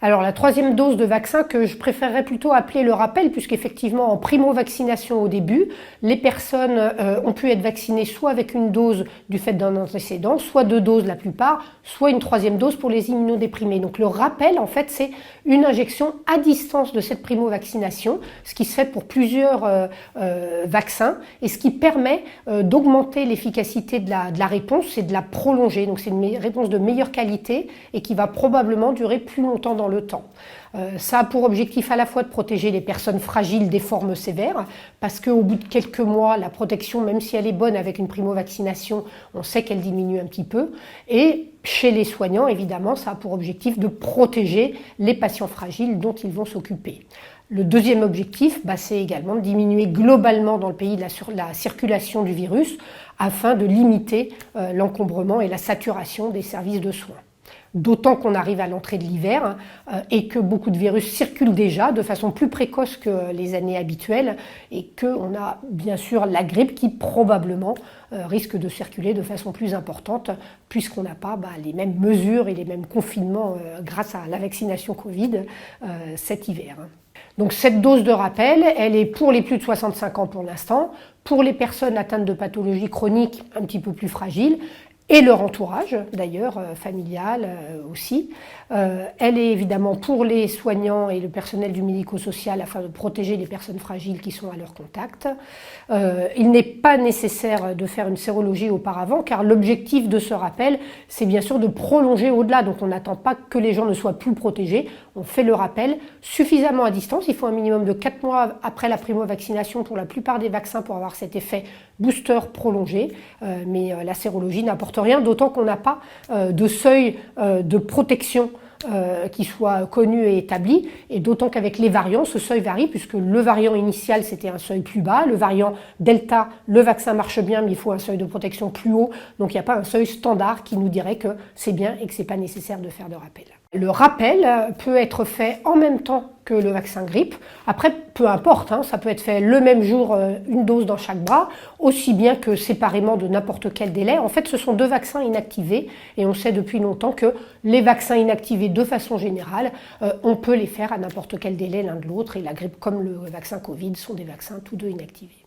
Alors la troisième dose de vaccin que je préférerais plutôt appeler le rappel, puisqu'effectivement en primo-vaccination au début, les personnes ont pu être vaccinées soit avec une dose du fait d'un antécédent, soit 2 doses la plupart, soit une troisième dose pour les immunodéprimés. Donc le rappel, en fait, c'est une injection à distance de cette primo-vaccination, ce qui se fait pour plusieurs vaccins et ce qui permet d'augmenter l'efficacité de la réponse et de la prolonger. Donc c'est une réponse de meilleure qualité et qui va probablement durer plus longtemps dans le temps. Ça a pour objectif à la fois de protéger les personnes fragiles des formes sévères, parce qu'au bout de quelques mois, la protection, même si elle est bonne avec une primo-vaccination, on sait qu'elle diminue un petit peu. Et chez les soignants, évidemment, ça a pour objectif de protéger les patients fragiles dont ils vont s'occuper. Le deuxième objectif, c'est également de diminuer globalement dans le pays la circulation du virus afin de limiter l'encombrement et la saturation des services de soins. D'autant qu'on arrive à l'entrée de l'hiver et que beaucoup de virus circulent déjà de façon plus précoce que les années habituelles et qu'on a bien sûr la grippe qui probablement risque de circuler de façon plus importante puisqu'on n'a pas les mêmes mesures et les mêmes confinements grâce à la vaccination Covid cet hiver. Donc cette dose de rappel, elle est pour les plus de 65 ans pour l'instant, pour les personnes atteintes de pathologies chroniques un petit peu plus fragiles, et leur entourage, d'ailleurs, familial aussi. Elle est évidemment pour les soignants et le personnel du médico-social afin de protéger les personnes fragiles qui sont à leur contact. Il n'est pas nécessaire de faire une sérologie auparavant, car l'objectif de ce rappel, c'est bien sûr de prolonger au-delà. Donc on n'attend pas que les gens ne soient plus protégés, on fait le rappel suffisamment à distance. Il faut un minimum de 4 mois après la primo-vaccination pour la plupart des vaccins pour avoir cet effet booster prolongé, mais la sérologie n'apporte rien, d'autant qu'on n'a pas de seuil de protection qui soit connu et établi, et d'autant qu'avec les variants, ce seuil varie, puisque le variant initial, c'était un seuil plus bas, le variant Delta, le vaccin marche bien, mais il faut un seuil de protection plus haut, donc il n'y a pas un seuil standard qui nous dirait que c'est bien et que ce n'est pas nécessaire de faire de rappel. Le rappel peut être fait en même temps que le vaccin grippe. Après, peu importe, ça peut être fait le même jour, une dose dans chaque bras, aussi bien que séparément de n'importe quel délai. En fait, ce sont 2 vaccins inactivés et on sait depuis longtemps que les vaccins inactivés, de façon générale, on peut les faire à n'importe quel délai l'un de l'autre et la grippe comme le vaccin Covid sont des vaccins tous 2 inactivés.